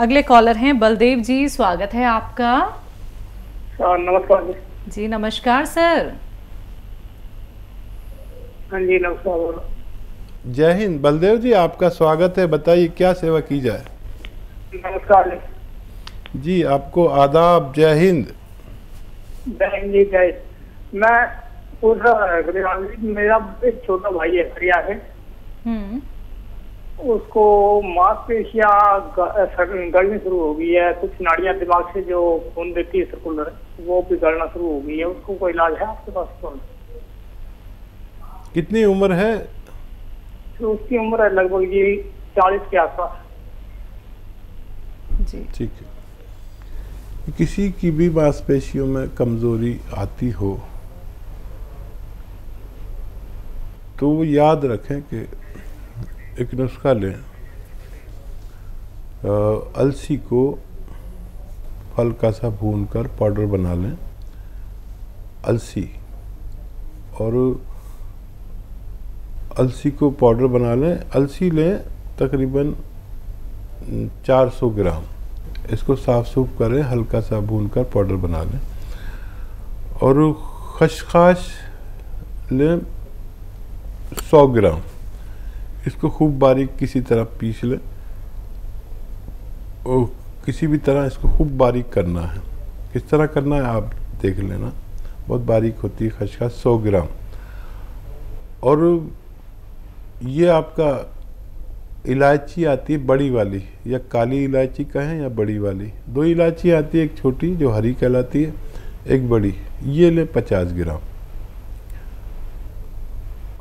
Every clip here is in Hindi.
अगले कॉलर हैं बलदेव जी, स्वागत है आपका। नमस्कार जी नमस्कार सर। हाँ जी नमस्कार। जय हिंद बलदेव जी, आपका स्वागत है। बताइए क्या सेवा की जाए। नमस्कार जी आपको आदाब। जय हिंद। जय जी जय। मैं पूछ रहा था, मेरा एक छोटा भाई है हरिया है, उसको मांसपेशियां गलनी शुरू हो गई है, कुछ नाड़ियां दिमाग से जो खून देती है सर्कुलर वो भी गलना शुरू हो गई है। उसको कोई इलाज है आपके पास? कौन? कितनी उम्र है? तो उसकी उम्र है लगभग ये 40 के आसपास। जी ठीक है। किसी की भी मांसपेशियों में कमजोरी आती हो तो वो याद रखें कि एक नुस्खा लें। अलसी को हल्का सा भूनकर पाउडर बना लें। अलसी को पाउडर बना लें। अलसी लें तकरीबन 400 ग्राम। इसको साफ सूफ करें, हल्का सा भूनकर पाउडर बना लें। और खसखस लें 100 ग्राम। इसको खूब बारीक किसी तरह पीस लें और किसी भी तरह इसको खूब बारीक करना है। किस तरह करना है आप देख लेना, बहुत बारीक होती है खसखस। 100 ग्राम। और ये आपका इलायची आती है बड़ी वाली, या काली इलायची कहें या बड़ी वाली, 2 इलायची आती है, एक छोटी जो हरी कहलाती है, एक बड़ी। ये ले 50 ग्राम।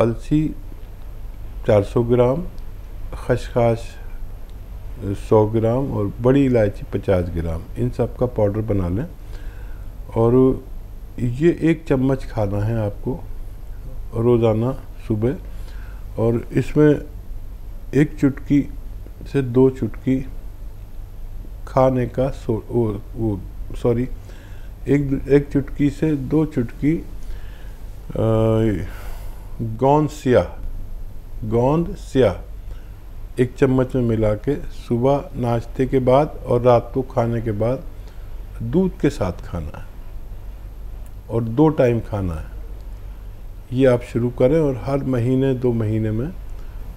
अलसी 400 ग्राम, खसखस 100 ग्राम और बड़ी इलायची 50 ग्राम। इन सब का पाउडर बना लें। और ये 1 चम्मच खाना है आपको रोज़ाना सुबह। और इसमें 1 चुटकी से 2 चुटकी खाने का एक चुटकी से 2 चुटकी गोंद स्याह 1 चम्मच में मिला के सुबह नाश्ते के बाद और रात को खाने के बाद दूध के साथ खाना है और 2 टाइम खाना है। ये आप शुरू करें और हर महीने 2 महीने में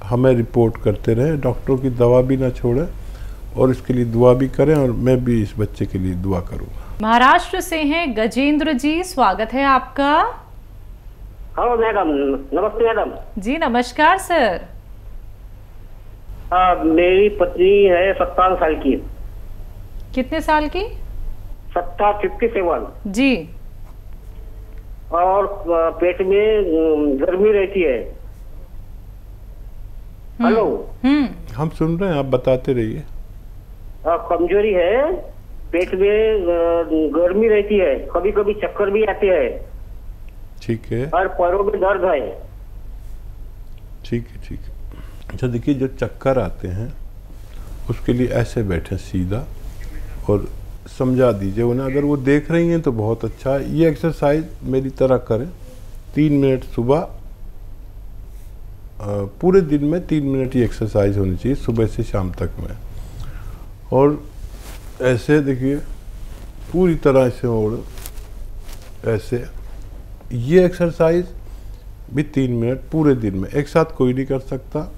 हमें रिपोर्ट करते रहें। डॉक्टरों की दवा भी ना छोड़ें और इसके लिए दुआ भी करें। और मैं भी इस बच्चे के लिए दुआ करूँगा। महाराष्ट्र से हैं गजेंद्र जी, स्वागत है आपका। हेलो मैडम, नमस्ते मैडम। जी नमस्कार सर। मेरी पत्नी है 57 साल की। कितने साल की? 57 जी। और पेट में गर्मी रहती है। हेलो। हम सुन रहे हैं, आप बताते रहिए। कमजोरी है, पेट में गर्मी रहती है, कभी कभी चक्कर भी आते हैं। ठीक है। और पैरों में दर्द है। ठीक है ठीक है। अच्छा देखिए, जो चक्कर आते हैं उसके लिए ऐसे बैठे सीधा और समझा दीजिए उन्हें। अगर वो देख रही हैं तो बहुत अच्छा है। ये एक्सरसाइज मेरी तरह करें 3 मिनट सुबह। पूरे दिन में 3 मिनट ये एक्सरसाइज होनी चाहिए, सुबह से शाम तक में। और ऐसे देखिए पूरी तरह से ओढ़ ऐसे। ये एक्सरसाइज भी 3 मिनट पूरे दिन में। एक साथ कोई नहीं कर सकता,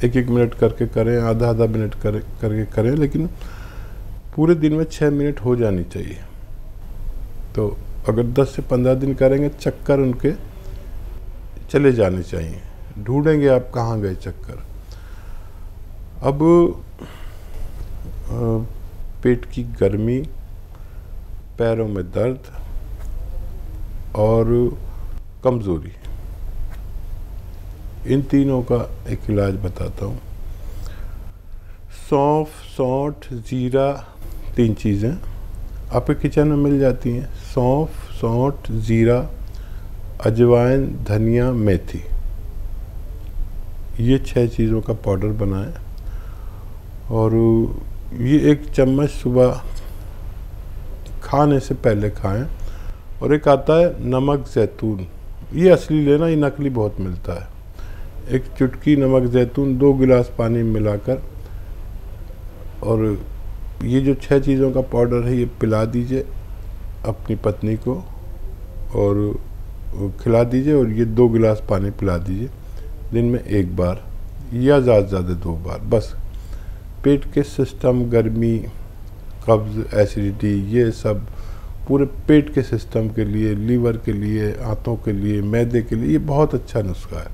1-1 मिनट करके करें, आधा मिनट करके करें, लेकिन पूरे दिन में 6 मिनट हो जानी चाहिए। तो अगर 10 से 15 दिन करेंगे चक्कर उनके चले जाने चाहिए। ढूंढेंगे आप कहाँ गए चक्कर। अब पेट की गर्मी, पैरों में दर्द और कमज़ोरी, इन तीनों का एक इलाज बताता हूँ। सौंफ, सौंठ, जीरा, 3 चीज़ें आपके किचन में मिल जाती हैं। सौंफ, सौंठ, जीरा, अजवाइन, धनिया, मेथी, ये 6 चीज़ों का पाउडर बनाएं। और ये 1 चम्मच सुबह खाने से पहले खाएं। और एक आता है नमक ज़ैतून, ये असली लेना, ये नकली बहुत मिलता है। 1 चुटकी नमक ज़ैतून 2 गिलास पानी में मिलाकर और ये जो 6 चीज़ों का पाउडर है ये पिला दीजिए अपनी पत्नी को और खिला दीजिए, और ये 2 गिलास पानी पिला दीजिए दिन में 1 बार या ज़्यादा से ज़्यादा 2 बार। बस पेट के सिस्टम, गर्मी, कब्ज़, एसिडिटी, ये सब पूरे पेट के सिस्टम के लिए, लीवर के लिए, आंतों के लिए, मैदे के लिए ये बहुत अच्छा नुस्खा है।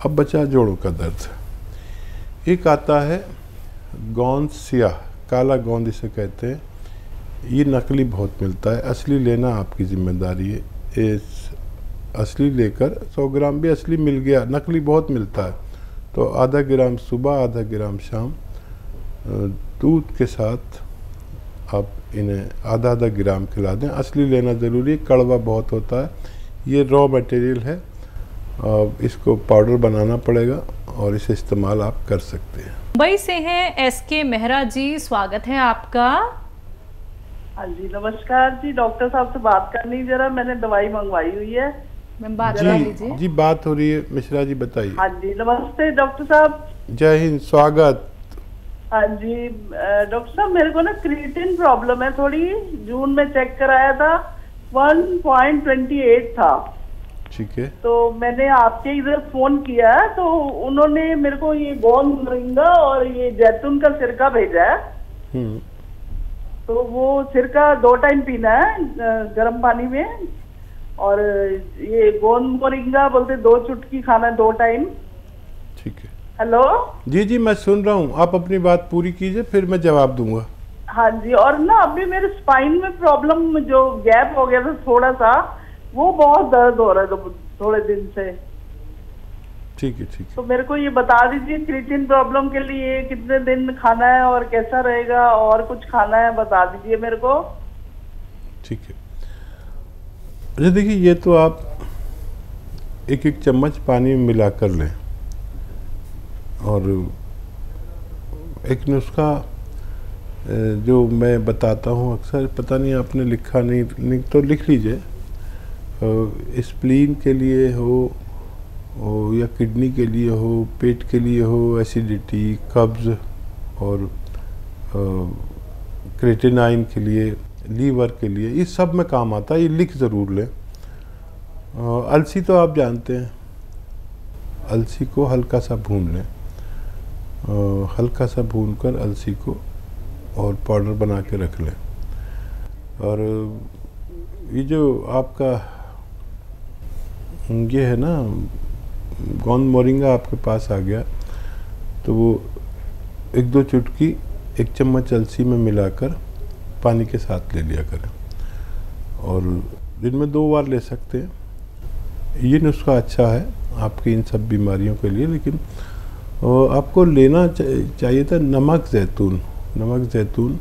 अब बचा जोड़ों का दर्द। एक आता है गोंद स्याह, काला गोंद इसे कहते हैं। ये नकली बहुत मिलता है, असली लेना आपकी जिम्मेदारी है। इस असली लेकर 100 ग्राम भी असली मिल गया, नकली बहुत मिलता है, तो आधा ग्राम सुबह, आधा ग्राम शाम दूध के साथ आप इन्हें आधा आधा ग्राम खिला दें। असली लेना ज़रूरी है, कड़वा बहुत होता है। ये रॉ मटेरियल है, इसको पाउडर बनाना पड़ेगा और इसे इस्तेमाल आप कर सकते हैं। मुंबई से हैं SK मेहरा जी, स्वागत है आपका। हाँ जी, नमस्कार जी। डॉक्टर साहब से बात करनी जरा, मैंने दवाई मंगवाई हुई है। मैम बात कर लीजिए। जी बात हो रही है, मिश्रा जी बताइए। हाँ जी, नमस्ते डॉक्टर साहब। जय हिंद, स्वागत। हाँ जी डॉक्टर साहब, मेरे को ना क्रिएटिन प्रॉब्लम है थोड़ी। जून में चेक कराया था, 1.28 था। ठीक है। तो मैंने आपके इधर फोन किया, तो उन्होंने मेरे को ये गोंद मोरिंगा और ये जैतून का सिरका भेजा है। तो वो सिरका 2 टाइम पीना है गर्म पानी में, और ये गोंद मोरिंगा बोलते 2 चुटकी खाना है 2 टाइम। ठीक है। हेलो। जी जी मैं सुन रहा हूँ, आप अपनी बात पूरी कीजिए फिर मैं जवाब दूंगा। हाँ जी, और ना अभी मेरे स्पाइन में प्रॉब्लम, जो गैप हो गया था थोड़ा सा, वो बहुत दर्द हो रहा है थोड़े दिन से। ठीक है, ठीक है। तो मेरे को ये बता दीजिए, क्रिएटिन प्रॉब्लम के लिए कितने दिन खाना है और कैसा रहेगा, और कुछ खाना है बता दीजिए मेरे को। ठीक है। अच्छा देखिए, ये तो आप 1-1 चम्मच पानी में मिला कर लें, और एक नुस्खा जो मैं बताता हूँ अक्सर, पता नहीं आपने लिखा नहीं तो लिख लीजिए। स्प्लीन के लिए हो या किडनी के लिए हो, पेट के लिए हो, एसिडिटी, कब्ज़ और क्रेटिनाइन के लिए, लीवर के लिए, ये सब में काम आता है। ये लिख ज़रूर लें। अलसी तो आप जानते हैं, अलसी को हल्का सा भून लें, हल्का सा भूनकर अलसी को और पाउडर बना के रख लें। और ये जो आपका ये है ना गोंद मोरिंगा आपके पास आ गया, तो वो 1-2 चुटकी 1 चम्मच अलसी में मिलाकर पानी के साथ ले लिया करें, और दिन में 2 बार ले सकते हैं। ये नुस्खा अच्छा है आपकी इन सब बीमारियों के लिए। लेकिन आपको लेना चाहिए था नमक ज़ैतून। नमक ज़ैतून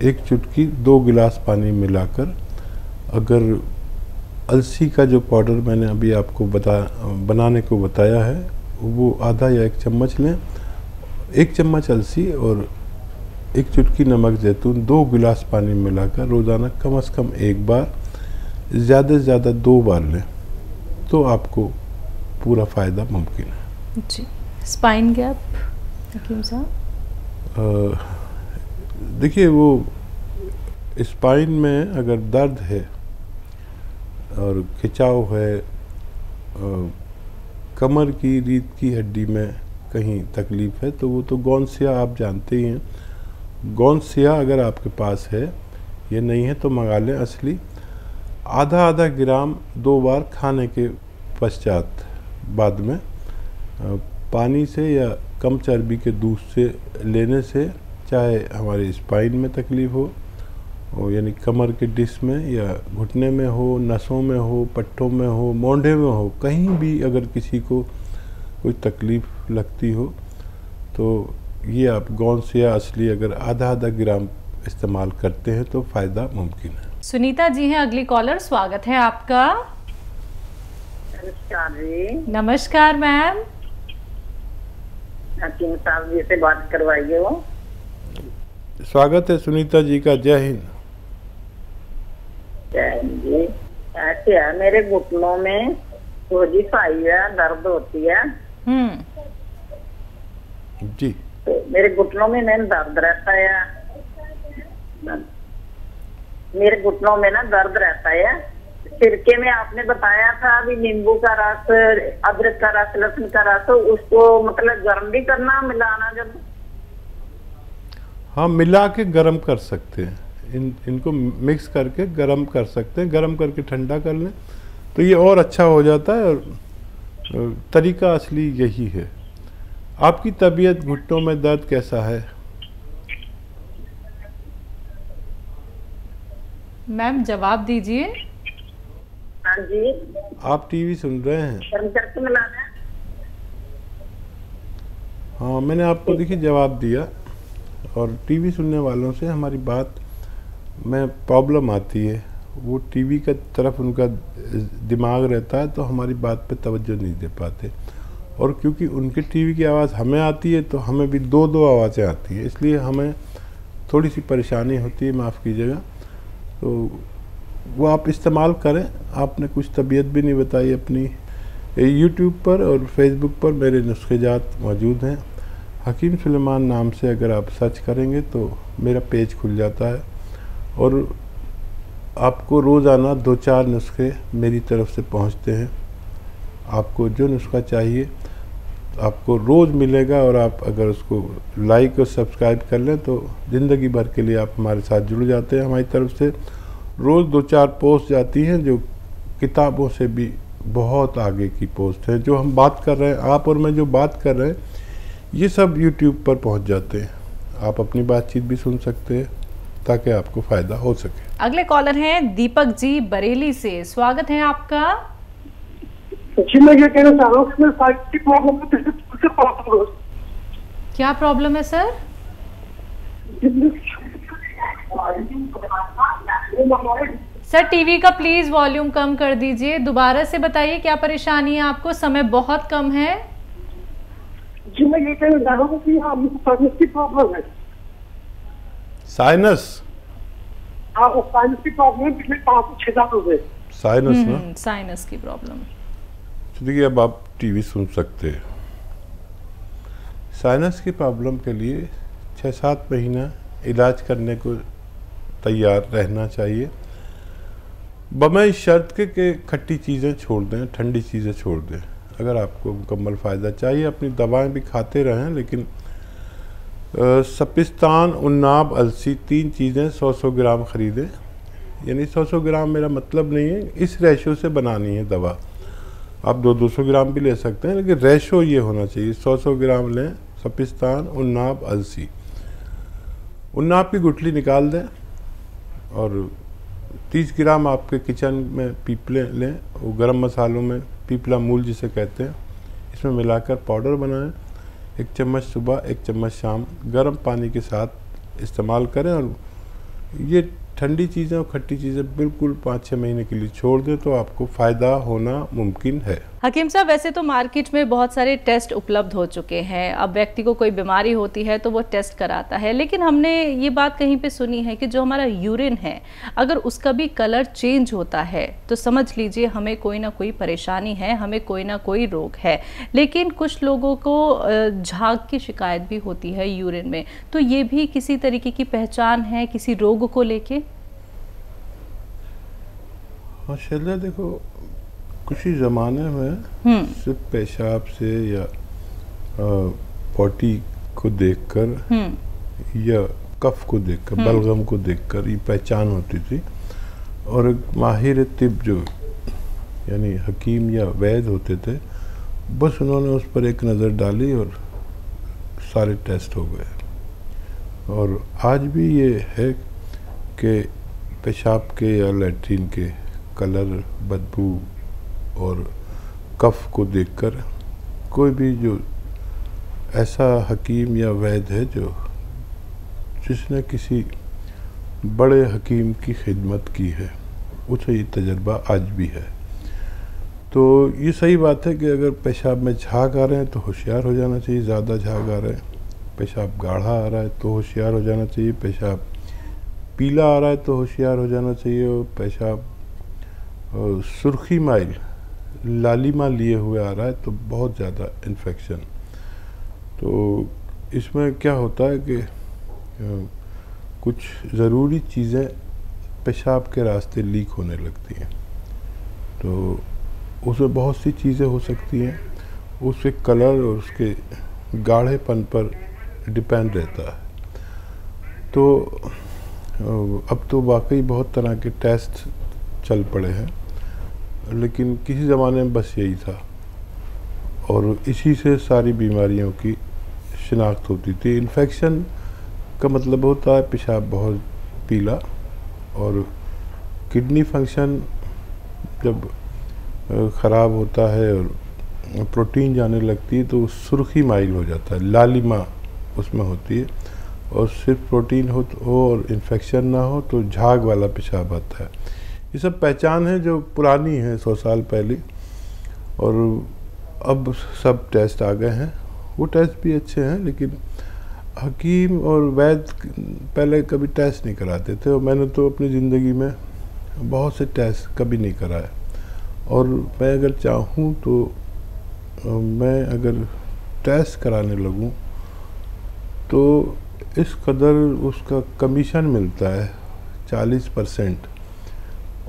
1 चुटकी 2 गिलास पानी मिलाकर, अगर अलसी का जो पाउडर मैंने अभी आपको बनाने को बताया है, वो आधा या 1 चम्मच लें। 1 चम्मच अलसी और 1 चुटकी नमक ज़ैतून 2 गिलास पानी मिलाकर रोज़ाना कम से कम 1 बार, ज़्यादा से ज़्यादा 2 बार लें, तो आपको पूरा फ़ायदा मुमकिन है। जी। स्पाइन गैप हकीम साहब, देखिए वो स्पाइन में अगर दर्द है और खिंचाव है, कमर की रीढ़ की हड्डी में कहीं तकलीफ़ है, तो वो तो गोंद स्याह आप जानते ही हैं। गोंद स्याह अगर आपके पास है, ये नहीं है तो मंगा लें असली। आधा ग्राम 2 बार खाने के पश्चात बाद में पानी से या कम चर्बी के दूध से लेने से, चाहे हमारे स्पाइन में तकलीफ़ हो यानी कमर के डिस्क में या घुटने में हो, नसों में हो, पट्टों में हो, मोंढे में हो, कहीं भी अगर किसी को कोई तकलीफ़ लगती हो, तो ये आप गोंद स्याह असली अगर आधा ग्राम इस्तेमाल करते हैं तो फ़ायदा मुमकिन है। सुनीता जी हैं अगली कॉलर, स्वागत है आपका। नमस्कार जी। नमस्कार मैम। हकीम साहब जी से बात करवाइए। वो स्वागत है सुनीता जी का। जय हिंद। जय हिंद जी। ऐसे है, मेरे घुटनों में सोजिश आई है, दर्द होती है जी। तो मेरे घुटनों में मैम दर्द रहता है। मेरे घुटनों में ना दर्द रहता है। सिरके में आपने बताया था अभी नींबू का रस, अदरक का रस, लहसुन का रस, उसको मतलब गर्म भी करना, मिलाना जब? हाँ, मिला के गर्म कर सकते हैं। इनको मिक्स करके गर्म कर सकते हैं। गर्म करके ठंडा कर लें तो ये और अच्छा हो जाता है। और तरीका असली यही है। आपकी तबीयत, घुटनों में दर्द कैसा है? मैम जवाब दीजिए। हाँ जी। आप टीवी सुन रहे हैं? गर्म करके मिलाना है। हाँ, मैंने आपको देखिए जवाब दिया। और टीवी सुनने वालों से हमारी बात में प्रॉब्लम आती है। वो टीवी का तरफ उनका दिमाग रहता है तो हमारी बात पे तवज्जो नहीं दे पाते। और क्योंकि उनके टीवी की आवाज़ हमें आती है तो हमें भी दो दो आवाज़ें आती है, इसलिए हमें थोड़ी सी परेशानी होती है, माफ़ कीजिएगा। तो वो आप इस्तेमाल करें। आपने कुछ तबीयत भी नहीं बताई अपनी। यूट्यूब पर और फेसबुक पर मेरे नुस्खेजात मौजूद हैं। हकीम सुलेमान नाम से अगर आप सर्च करेंगे तो मेरा पेज खुल जाता है। और आपको रोज़ाना 2-4 नुस्खे मेरी तरफ से पहुंचते हैं। आपको जो नुस्खा चाहिए आपको रोज़ मिलेगा। और आप अगर उसको लाइक और सब्सक्राइब कर लें तो ज़िंदगी भर के लिए आप हमारे साथ जुड़ जाते हैं। हमारी तरफ से रोज़ 2-4 पोस्ट जाती हैं जो किताबों से भी बहुत आगे की पोस्ट है। जो हम बात कर रहे हैं, आप और मैं जो बात कर रहे हैं, ये सब यूट्यूब पर पहुंच जाते हैं। आप अपनी बातचीत भी सुन सकते हैं ताकि आपको फ़ायदा हो सके। अगले कॉलर हैं दीपक जी बरेली से। स्वागत है आपका। जी, मैं ये कहना चाह रहा हूँ कि मेरे साइड की प्रॉब्लम है। क्या प्रॉब्लम है सर? सर टीवी का प्लीज वॉल्यूम कम कर दीजिए। दोबारा से बताइए क्या परेशानी है आपको, समय बहुत कम है। जी, मैं ये कहना चाह रहा हूँ कि हाँ, मुझे साइनस की प्रॉब्लम है। साइनस? हाँ, वो साइनस की प्रॉब्लम है पिछले 5 से 6 साल से। साइनस ना? साइनस की प्रॉब्लम। देखिए, अब आप टीवी सुन सकते हैं। साइनस की प्रॉब्लम के लिए 6-7 महीना इलाज करने को तैयार रहना चाहिए, बगैर शर्त के खट्टी चीज़ें छोड़ दें, ठंडी चीज़ें छोड़ दें। अगर आपको मुकम्मल फ़ायदा चाहिए, अपनी दवाएं भी खाते रहें, लेकिन सपिस्तान, उन्नाब, अलसी 3 चीज़ें 100-100 ग्राम ख़रीदें। यानी 100-100 ग्राम मेरा मतलब नहीं है, इस रेशो से बनानी है दवा। आप 200-200 ग्राम भी ले सकते हैं, लेकिन रेशो ये होना चाहिए 100-100 ग्राम लें। सपिस्तान, उन्नाब, अलसी। उन्नाब की गुठली निकाल दें और 30 ग्राम आपके किचन में पीपले लें। वो गरम मसालों में पीपला मूल जिसे कहते हैं, इसमें मिलाकर पाउडर बनाएं। 1 चम्मच सुबह, 1 चम्मच शाम गर्म पानी के साथ इस्तेमाल करें। और ये ठंडी चीज़ें और खट्टी चीज़ें बिल्कुल 5-6 महीने के लिए छोड़ दें तो आपको फ़ायदा होना मुमकिन है। हकीम साहब, वैसे तो मार्केट में बहुत सारे टेस्ट उपलब्ध हो चुके हैं। अब व्यक्ति को कोई बीमारी होती है तो वो टेस्ट कराता है, लेकिन हमने ये बात कहीं पे सुनी है कि जो हमारा यूरिन है, अगर उसका भी कलर चेंज होता है तो समझ लीजिए हमें कोई ना कोई परेशानी है, हमें कोई ना कोई रोग है। लेकिन कुछ लोगों को झाग की शिकायत भी होती है यूरिन में, तो ये भी किसी तरीके की पहचान है किसी रोग को लेके? माशाल्लाह, देखो कुछ ही ज़माने में सिर्फ पेशाब से या पॉटी को देखकर या कफ को देखकर, बलगम को देखकर ये पहचान होती थी। और एक माहिर तिब जो यानी हकीम या वैद होते थे, बस उन्होंने उस पर एक नज़र डाली और सारे टेस्ट हो गए। और आज भी ये है कि पेशाब के या लैट्रिन के कलर, बदबू और कफ को देखकर कोई भी जो ऐसा हकीम या वैद है जो जिसने किसी बड़े हकीम की खिदमत की है, उसे ये तजर्बा आज भी है। तो ये सही बात है कि अगर पेशाब में झाग आ रहे हैं तो होशियार हो जाना चाहिए। ज़्यादा झाग आ रहे हैं, पेशाब गाढ़ा आ रहा है तो होशियार हो जाना चाहिए। पेशाब पीला आ रहा है तो होशियार हो जाना चाहिए। और पेशाब सुर्खी माइल, लालिमा लिए हुए आ रहा है तो बहुत ज़्यादा इन्फेक्शन। तो इसमें क्या होता है कि कुछ ज़रूरी चीज़ें पेशाब के रास्ते लीक होने लगती हैं, तो उसमें बहुत सी चीज़ें हो सकती हैं, उसके कलर और उसके गाढ़ेपन पर डिपेंड रहता है। तो अब तो वाकई बहुत तरह के टेस्ट चल पड़े हैं, लेकिन किसी ज़माने में बस यही था और इसी से सारी बीमारियों की शिनाख्त होती थी। इन्फेक्शन का मतलब होता है पेशाब बहुत पीला, और किडनी फंक्शन जब ख़राब होता है और प्रोटीन जाने लगती है तो सुर्खी माइल हो जाता है, लालिमा उसमें होती है, और सिर्फ प्रोटीन हो और इन्फेक्शन ना हो तो झाग वाला पेशाब आता है। ये सब पहचान है जो पुरानी है 100 साल पहले, और अब सब टेस्ट आ गए हैं। वो टेस्ट भी अच्छे हैं, लेकिन हकीम और वैद्य पहले कभी टेस्ट नहीं कराते थे, और मैंने तो अपनी ज़िंदगी में बहुत से टेस्ट कभी नहीं कराए। और मैं अगर चाहूँ तो मैं अगर टेस्ट कराने लगूँ तो इस कदर उसका कमीशन मिलता है 40%,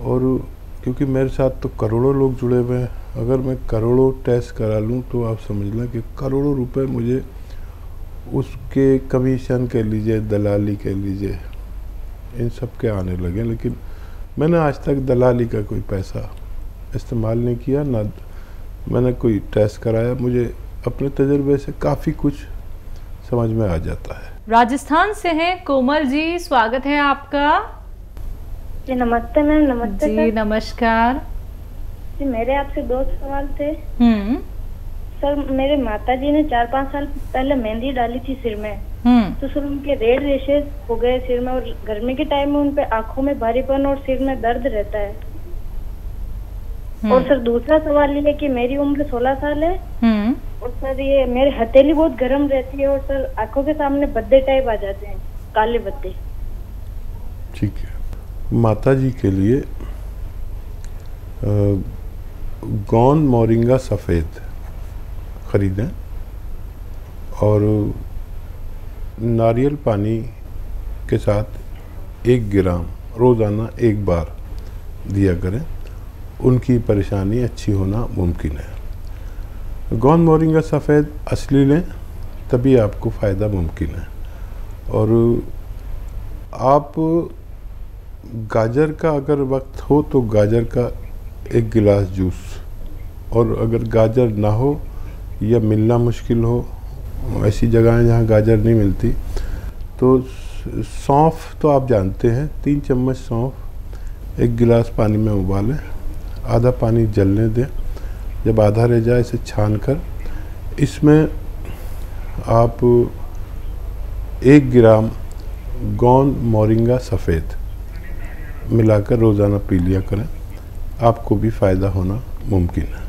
और क्योंकि मेरे साथ तो करोड़ों लोग जुड़े हुए हैं, अगर मैं करोड़ों टेस्ट करा लूँ तो आप समझ लें कि करोड़ों रुपए मुझे उसके कमीशन कह लीजिए, दलाली कह लीजिए, इन सब के आने लगे। लेकिन मैंने आज तक दलाली का कोई पैसा इस्तेमाल नहीं किया, ना मैंने कोई टेस्ट कराया। मुझे अपने तजुर्बे से काफ़ी कुछ समझ में आ जाता है। राजस्थान से हैं कोमल जी, स्वागत है आपका। जी नमस्ते मैम। नमस्ते जी नमस्कार जी। मेरे आपसे 2 सवाल थे। सर, मेरे माताजी ने 4-5 साल पहले मेहंदी डाली थी सिर में, तो सर उनके रेड रेशेस हो गए सिर में, और गर्मी के टाइम में उनपे आंखों में भारीपन और सिर में दर्द रहता है। और सर दूसरा सवाल ये है कि मेरी उम्र 16 साल है, और सर ये मेरी हथेली बहुत गर्म रहती है, और सर आंखों के सामने बद्दे टाइप आ जाते हैं, काले बद्दे। ठीक है, माता जी के लिए गोंद मोरिंगा सफ़ेद ख़रीदें और नारियल पानी के साथ 1 ग्राम रोज़ाना 1 बार दिया करें, उनकी परेशानी अच्छी होना मुमकिन है। गोंद मोरिंगा सफ़ेद असली लें, तभी आपको फ़ायदा मुमकिन है। और आप गाजर का अगर वक्त हो तो गाजर का 1 गिलास जूस, और अगर गाजर ना हो या मिलना मुश्किल हो, ऐसी जगह जहाँ गाजर नहीं मिलती, तो सौंफ तो आप जानते हैं, 3 चम्मच सौंफ 1 गिलास पानी में उबालें, आधा पानी जलने दें, जब आधा रह जाए इसे छान कर इसमें आप 1 ग्राम गोंद मोरिंगा सफ़ेद मिलाकर रोज़ाना पी लिया करें, आपको भी फ़ायदा होना मुमकिन है।